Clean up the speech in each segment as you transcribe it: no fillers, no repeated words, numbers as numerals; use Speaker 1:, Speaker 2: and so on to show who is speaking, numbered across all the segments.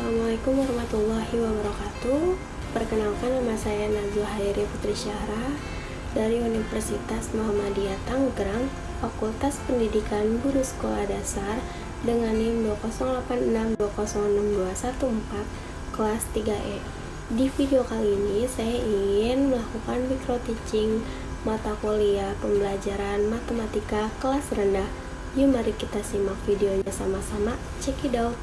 Speaker 1: Assalamualaikum warahmatullahi wabarakatuh. Perkenalkan, nama saya Nazwa Hairi Putri Syahra dari Universitas Muhammadiyah Tangerang, Fakultas Pendidikan Guru Sekolah Dasar dengan NIM 208620614 kelas 3E. Di video kali ini saya ingin melakukan micro teaching mata kuliah pembelajaran matematika kelas rendah. Yuk mari kita simak videonya sama-sama. Check it out.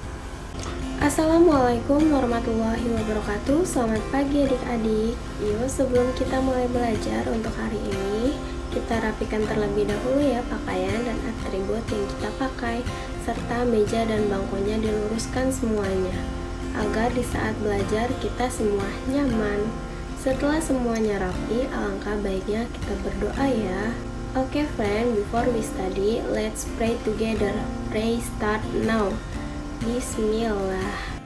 Speaker 1: Assalamualaikum warahmatullahi wabarakatuh. Selamat pagi adik-adik. Yuk sebelum kita mulai belajar untuk hari ini, kita rapikan terlebih dahulu ya pakaian dan atribut yang kita pakai, serta meja dan bangkunya diluruskan semuanya, agar di saat belajar kita semua nyaman. Setelah semuanya rapi, alangkah baiknya kita berdoa ya. Oke friend, before we study, let's pray together. Pray start now. Bismillah.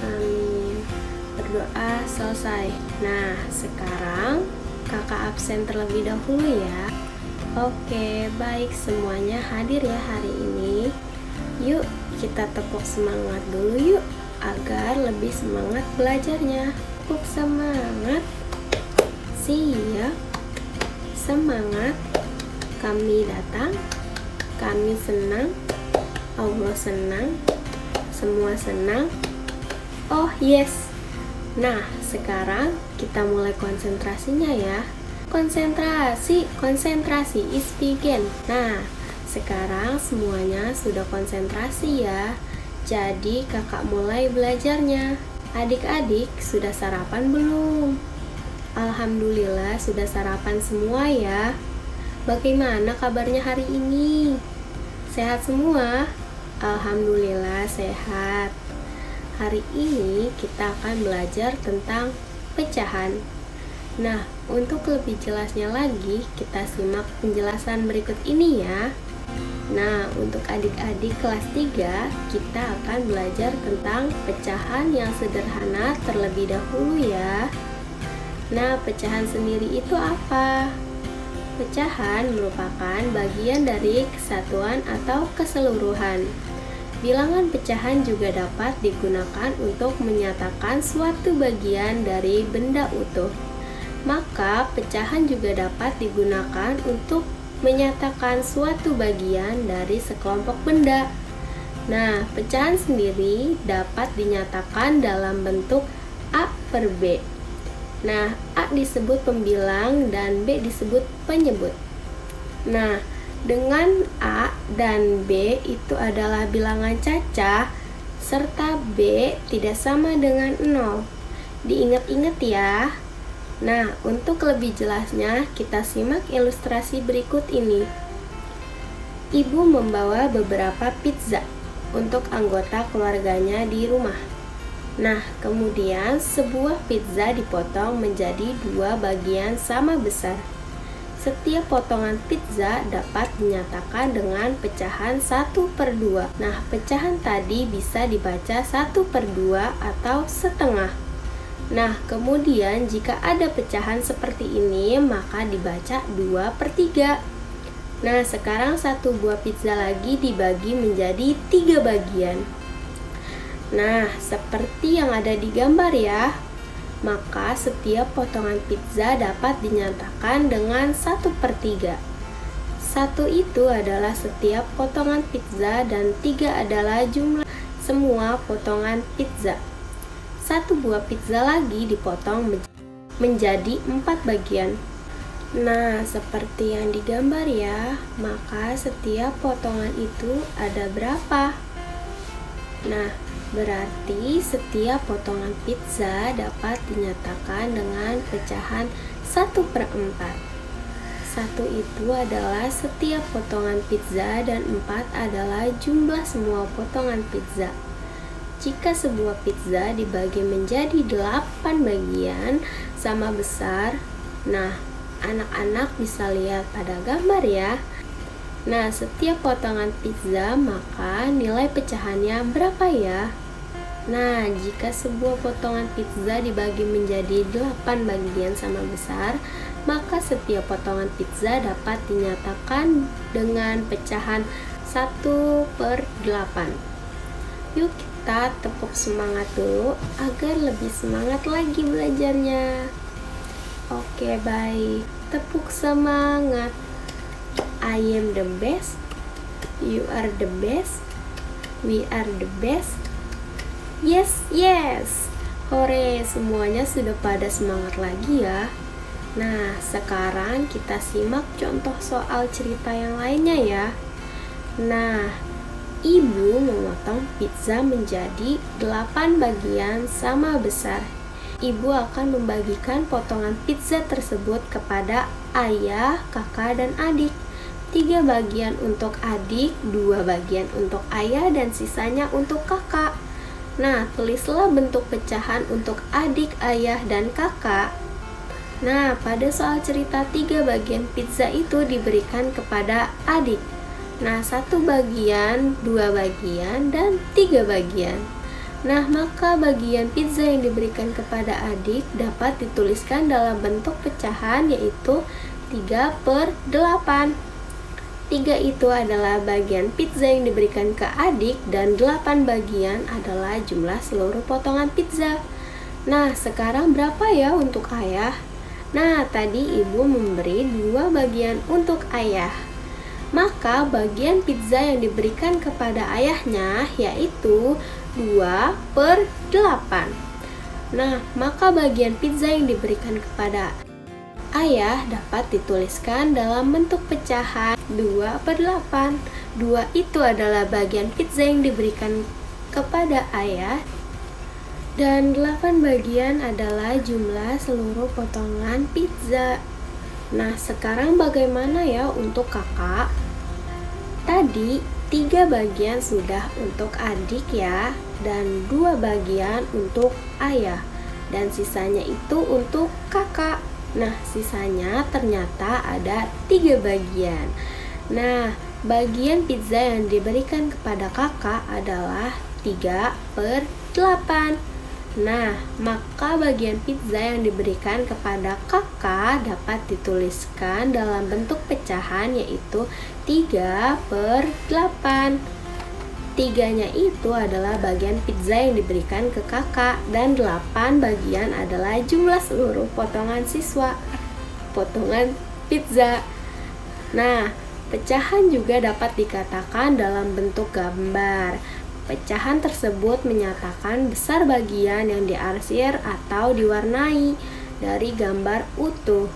Speaker 1: Amin. Berdoa selesai. Nah, sekarang kakak absen terlebih dahulu ya. Oke, baik, semuanya hadir ya hari ini. Yuk, kita tepuk semangat dulu yuk, agar lebih semangat belajarnya. Tepuk semangat. Siap. Semangat. Kami datang. Kami senang. Allah senang, semua senang. Oh yes. Nah, sekarang kita mulai konsentrasinya ya. Konsentrasi is begin. Nah, sekarang semuanya sudah konsentrasi ya. Jadi kakak mulai belajarnya. Adik-adik sudah sarapan belum? Alhamdulillah sudah sarapan semua ya. Bagaimana kabarnya hari ini? Sehat semua? Alhamdulillah sehat. Hari ini kita akan belajar tentang pecahan. Nah, untuk lebih jelasnya lagi, kita simak penjelasan berikut ini ya. Nah, untuk adik-adik kelas 3, kita akan belajar tentang pecahan yang sederhana terlebih dahulu ya. Nah, pecahan sendiri itu apa? Pecahan merupakan bagian dari kesatuan atau keseluruhan. Bilangan pecahan juga dapat digunakan untuk menyatakan suatu bagian dari benda utuh. Maka, pecahan juga dapat digunakan untuk menyatakan suatu bagian dari sekelompok benda. Nah, pecahan sendiri dapat dinyatakan dalam bentuk A per B. Nah, A disebut pembilang dan B disebut penyebut. Nah, dengan A dan B itu adalah bilangan cacah, serta B tidak sama dengan 0. Diingat-ingat ya. Nah, untuk lebih jelasnya, kita simak ilustrasi berikut ini. Ibu membawa beberapa pizza untuk anggota keluarganya di rumah. Nah, kemudian sebuah pizza dipotong menjadi 2 bagian sama besar. Setiap potongan pizza dapat dinyatakan dengan pecahan 1/2. Nah, pecahan tadi bisa dibaca 1/2 atau setengah. Nah, kemudian jika ada pecahan seperti ini, maka dibaca 2/3. Nah, sekarang satu buah pizza lagi dibagi menjadi 3 bagian. Nah, seperti yang ada di gambar ya. Maka setiap potongan pizza dapat dinyatakan dengan 1/3. 1 itu adalah setiap potongan pizza dan 3 adalah jumlah semua potongan pizza. Satu buah pizza lagi dipotong menjadi 4 bagian. Nah, seperti yang digambar ya. Maka setiap potongan itu ada berapa? Nah, berarti setiap potongan pizza dapat dinyatakan dengan pecahan 1/4. 1 itu adalah setiap potongan pizza dan 4 adalah jumlah semua potongan pizza. Jika sebuah pizza dibagi menjadi 8 bagian sama besar, nah anak-anak bisa lihat pada gambar ya. Nah, setiap potongan pizza maka nilai pecahannya berapa ya? Nah, jika sebuah potongan pizza dibagi menjadi 8 bagian sama besar, maka setiap potongan pizza dapat dinyatakan dengan pecahan 1/8. Yuk kita tepuk semangat dulu agar lebih semangat lagi belajarnya. Oke, baik. Tepuk semangat. I am the best. You are the best. We are the best. Yes, yes. Hore, semuanya sudah pada semangat lagi ya. Nah, sekarang kita simak contoh soal cerita yang lainnya ya. Nah, ibu memotong pizza menjadi 8 bagian sama besar. Ibu akan membagikan potongan pizza tersebut kepada ayah, kakak, dan adik. 3 bagian untuk adik, 2 bagian untuk ayah, dan sisanya untuk kakak. Nah, tulislah bentuk pecahan untuk adik, ayah, dan kakak. Nah, pada soal cerita 3 bagian pizza itu diberikan kepada adik. Nah, 1 bagian, 2 bagian, dan 3 bagian. Nah, maka bagian pizza yang diberikan kepada adik dapat dituliskan dalam bentuk pecahan, yaitu 3/8. 3 itu adalah bagian pizza yang diberikan ke adik, dan 8 bagian adalah jumlah seluruh potongan pizza. Nah, sekarang berapa ya untuk ayah? Nah, tadi ibu memberi 2 bagian untuk ayah. Maka bagian pizza yang diberikan kepada ayahnya yaitu 2/8. Nah, maka bagian pizza yang diberikan kepada ayah dapat dituliskan dalam bentuk pecahan 2/8. 2 itu adalah bagian pizza yang diberikan kepada ayah, dan 8 bagian adalah jumlah seluruh potongan pizza. Nah, sekarang bagaimana ya untuk kakak? Tadi 3 bagian sudah untuk adik ya, dan 2 bagian untuk ayah, dan sisanya itu untuk kakak. Nah, sisanya ternyata ada 3 bagian. Nah, bagian pizza yang diberikan kepada kakak adalah 3/8. Nah, maka bagian pizza yang diberikan kepada kakak dapat dituliskan dalam bentuk pecahan, yaitu 3/8. 3-nya itu adalah bagian pizza yang diberikan ke kakak, dan 8 bagian adalah jumlah seluruh potongan pizza. Nah, pecahan juga dapat dikatakan dalam bentuk gambar. Pecahan tersebut menyatakan besar bagian yang diarsir atau diwarnai dari gambar utuh.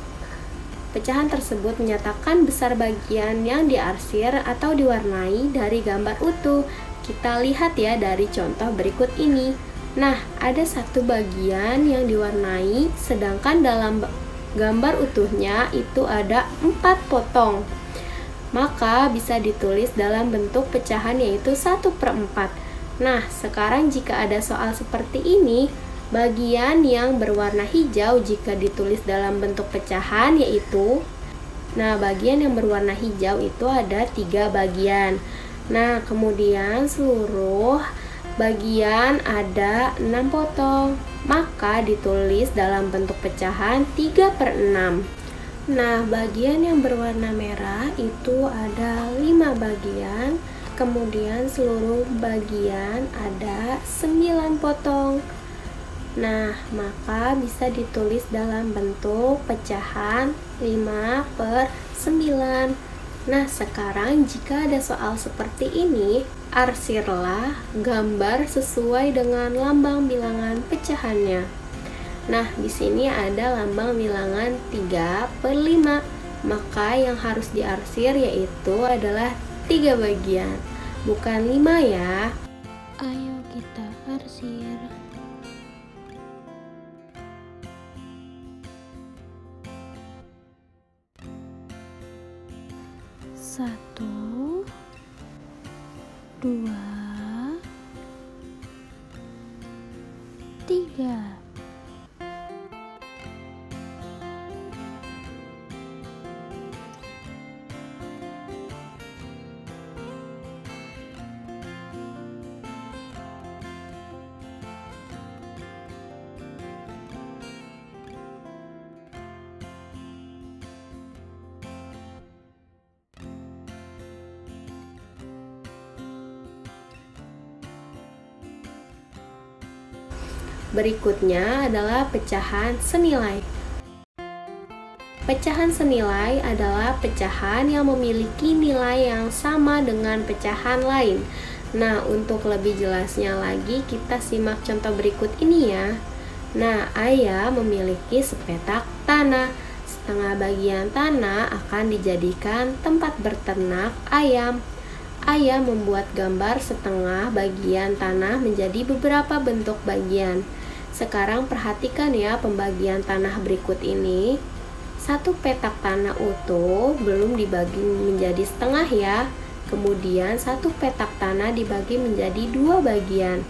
Speaker 1: Pecahan tersebut menyatakan besar bagian yang diarsir atau diwarnai dari gambar utuh. Kita lihat ya dari contoh berikut ini. Nah, ada 1 bagian yang diwarnai, sedangkan dalam gambar utuhnya itu ada 4 potong. Maka bisa ditulis dalam bentuk pecahan, yaitu 1/4. Nah, sekarang jika ada soal seperti ini, bagian yang berwarna hijau jika ditulis dalam bentuk pecahan yaitu, nah, bagian yang berwarna hijau itu ada 3 bagian. Nah, kemudian seluruh bagian ada 6 potong, maka ditulis dalam bentuk pecahan 3/6. Nah, bagian yang berwarna merah itu ada 5 bagian, kemudian seluruh bagian ada 9 potong. Nah, maka bisa ditulis dalam bentuk pecahan 5/9. Nah, sekarang jika ada soal seperti ini, arsirlah gambar sesuai dengan lambang bilangan pecahannya. Nah, di sini ada lambang bilangan 3/5. Maka yang harus diarsir yaitu adalah 3 bagian, bukan 5 ya. Ayo kita arsir. 1, 2, 3. Berikutnya adalah pecahan senilai. Pecahan senilai adalah pecahan yang memiliki nilai yang sama dengan pecahan lain. Nah, untuk lebih jelasnya lagi, kita simak contoh berikut ini ya. Nah, ayah memiliki sepetak tanah. Setengah bagian tanah akan dijadikan tempat berternak ayam. Ayah membuat gambar setengah bagian tanah menjadi beberapa bentuk bagian. Sekarang perhatikan ya pembagian tanah berikut ini. Satu petak tanah utuh belum dibagi menjadi setengah ya. Kemudian satu petak tanah dibagi menjadi 2 bagian.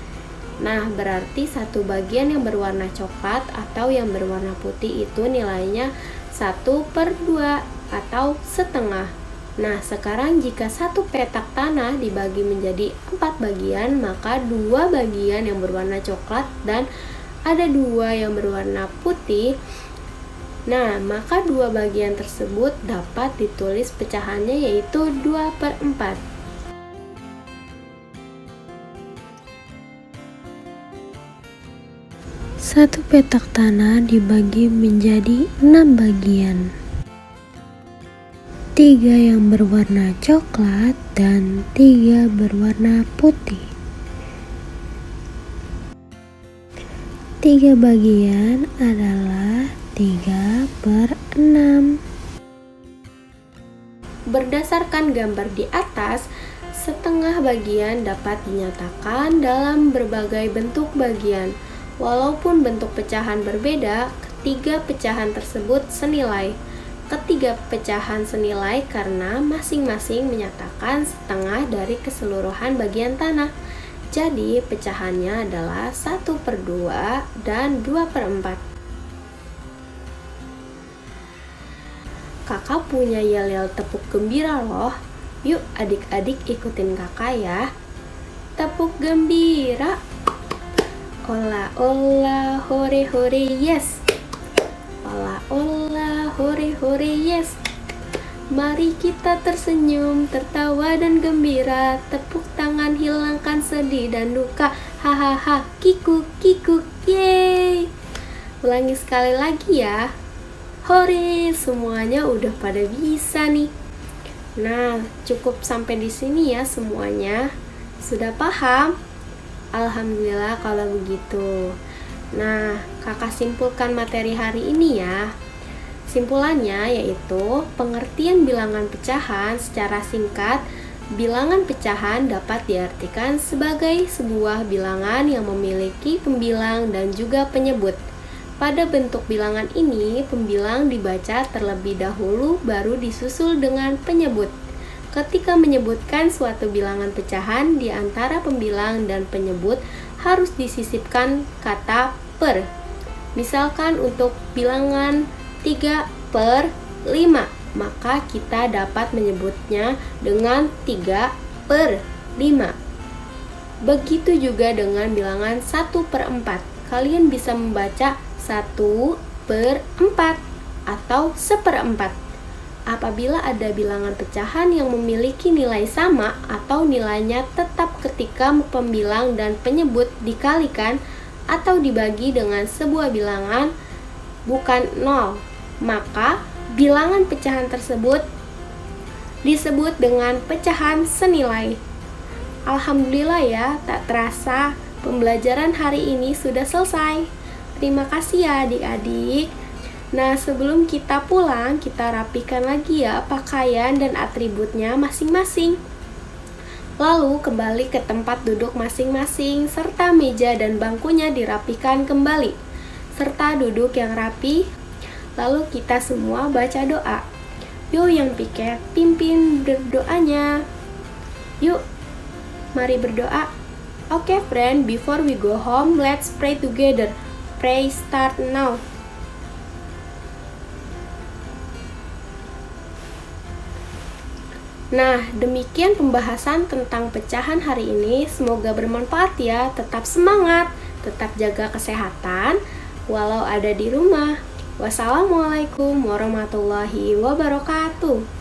Speaker 1: Nah, berarti satu bagian yang berwarna coklat atau yang berwarna putih itu nilainya 1/2 atau setengah. Nah, sekarang jika satu petak tanah dibagi menjadi 4 bagian, maka 2 bagian yang berwarna coklat dan ada 2 yang berwarna putih. Nah, maka 2 bagian tersebut dapat ditulis pecahannya yaitu 2/4. Satu petak tanah dibagi menjadi 6 bagian. 3 yang berwarna coklat dan 3 berwarna putih. 3 bagian adalah 3/6. Berdasarkan gambar di atas, setengah bagian dapat dinyatakan dalam berbagai bentuk bagian. Walaupun bentuk pecahan berbeda, ketiga pecahan tersebut senilai. Ketiga pecahan senilai karena masing-masing menyatakan setengah dari keseluruhan bagian tanah. Jadi pecahannya adalah 1/2 dan 2/4. Kakak punya yel-yel tepuk gembira loh. Yuk adik-adik ikutin kakak ya. Tepuk gembira. Ola ola hore hore yes. Ola ola hore hore yes. Mari kita tersenyum, tertawa dan gembira. Tepuk tangan hilangkan sedih dan duka. Hahaha kiku kiku yeay. Ulangi sekali lagi ya. Hore, semuanya udah pada bisa nih. Nah, cukup sampai di sini ya semuanya. Sudah paham? Alhamdulillah kalau begitu. Nah, kakak simpulkan materi hari ini ya. Simpulannya yaitu pengertian bilangan pecahan secara singkat. Bilangan pecahan dapat diartikan sebagai sebuah bilangan yang memiliki pembilang dan juga penyebut. Pada bentuk bilangan ini, pembilang dibaca terlebih dahulu baru disusul dengan penyebut. Ketika menyebutkan suatu bilangan pecahan, di antara pembilang dan penyebut harus disisipkan kata per. Misalkan untuk bilangan 3/5, maka kita dapat menyebutnya dengan 3/5. Begitu juga dengan bilangan 1/4. Kalian bisa membaca 1/4 atau 1/4. Apabila ada bilangan pecahan yang memiliki nilai sama atau nilainya tetap ketika pembilang dan penyebut dikalikan atau dibagi dengan sebuah bilangan bukan 0, maka bilangan pecahan tersebut disebut dengan pecahan senilai. Alhamdulillah ya, tak terasa pembelajaran hari ini sudah selesai. Terima kasih ya adik-adik. Nah, sebelum kita pulang, kita rapikan lagi ya pakaian dan atributnya masing-masing. Lalu kembali ke tempat duduk masing-masing, serta meja dan bangkunya dirapikan kembali, serta duduk yang rapi. Lalu kita semua baca doa. Yuk yang piket, pimpin berdoanya. Yuk, mari berdoa. Oke friend, before we go home, let's pray together. Pray start now. Nah, demikian pembahasan tentang pecahan hari ini. Semoga bermanfaat ya. Tetap semangat, tetap jaga kesehatan walau ada di rumah. Wassalamualaikum warahmatullahi wabarakatuh.